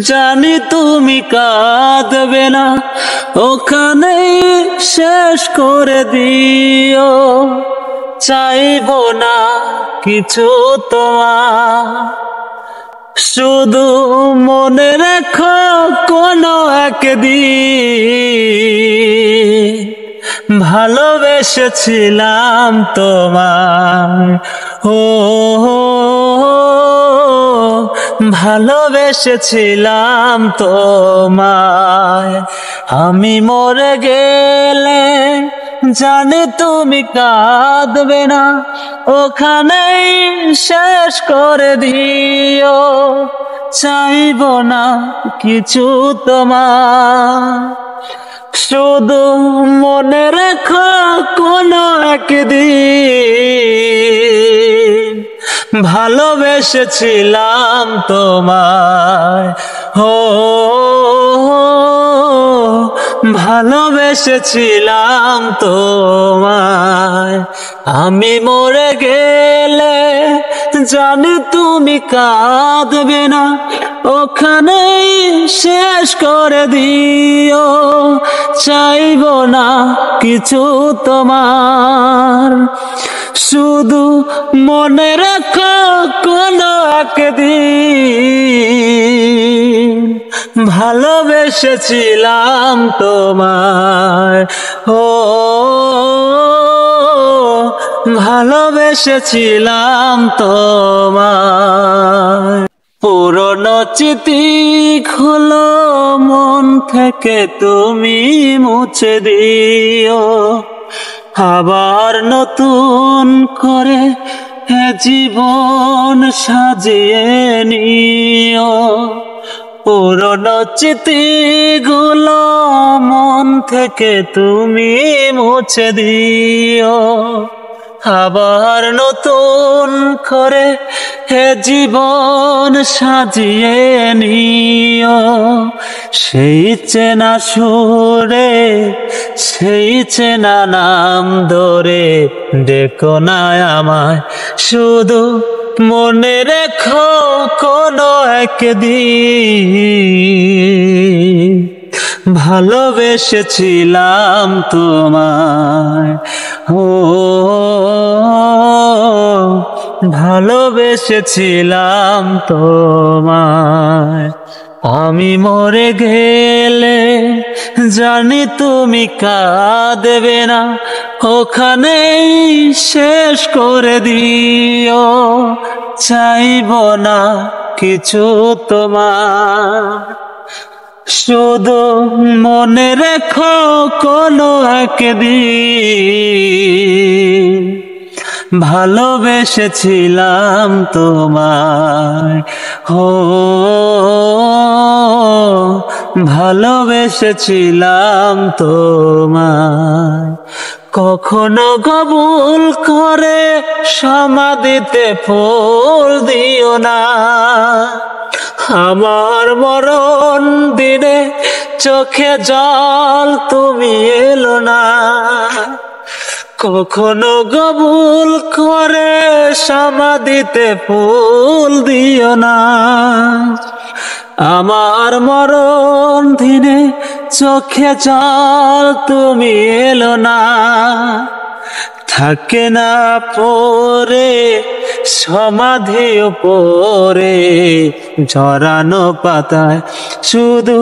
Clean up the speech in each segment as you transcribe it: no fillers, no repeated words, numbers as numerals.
জানি তুমি কাঁদবে না, ওখানেই শেষ করে দিও। চাইবো না কিছু তোমার, শুধু মনে রেখো কোনো একদিন ভালোবেসেছিলাম তোমায়। ও ভালোবেসেছিলাম তোমায়। আমি মরে গেলে জানি তুমি কাঁদবে না, ওখানেই শেষ করে দিও। চাইবো না কিছু তোমার, শুধু মনে রেখো কোনো একদিন ভালোবেসেছিলাম তোমায়। ও ভালোবেসেছিলাম তোমায়। আমি মরে গেলে জানি তুমি কাঁদবে না, ওখানেই শেষ করে দিও। চাইবো না কিছু তোমার, শুধু মনে রাখো কোনো একদিন ভালোবেসেছিলাম তোমায়। ও ভালোবেসেছিলাম তোমায়। পুরনো স্মৃতিগুলো মন থেকে তুমি মুছে দিও। আবার নতুন করে এ জীবন সাজিয়ে নিও। পুরনো স্মৃতিগুলো মন থেকে তুমি মুছে দিও। আবার নতুন করে এ জীবন সাজিয়ে নিও। সেই চেনা সুরে, সেই চেনা নাম ধরে ডেকো না আমায়। শুধু মনে রেখো কোনো একদিন ভালোবেসেছিলাম তোমায়। ও ভালোবেসেছিলাম তোমায়। আমি মরে গেলে জানি তুমি কাঁদবে না, ওখানেই শেষ করে দিও। চাইবো না কিছু তোমার, শুধু মনে রেখো কোনো একদিন ভালোবেসেছিলাম তোমায়। ও ভালোবেসেছিলাম তোমায়। কখনো কবুল করে সমাধিতে ফুল দিও না, আমার মরণ দিনে চোখে জল তুমি এলো না। কখনো কবুল করে সমাধিতে ফুল দিও না, আমার মরণ দিনে চোখে জল তুমি এলো না। থাকে না পরে সমাধি উপরে ঝরানো পাতায়, শুধু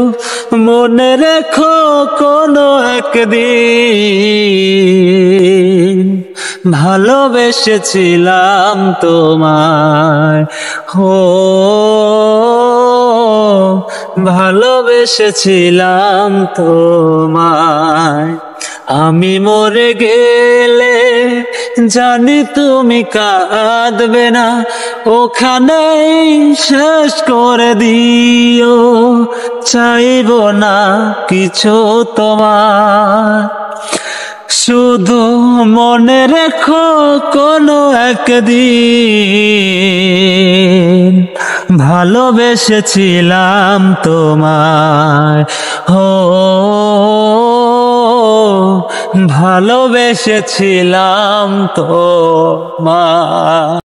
মনে রেখো কোনো একদিন ভালোবেসেছিলাম তোমায়। ও ভালোবেসেছিলাম তোমায়। আমি মরে গেলে জানি তুমি কাঁদবে না, ওখানেই শেষ করে দিও। চাইবো না কিছু তোমার, শুধু মনে রেখো কোনো একদিন ভালোবেসেছিলাম তোমায়। ও ভালোবেসেছিলাম তোমায়।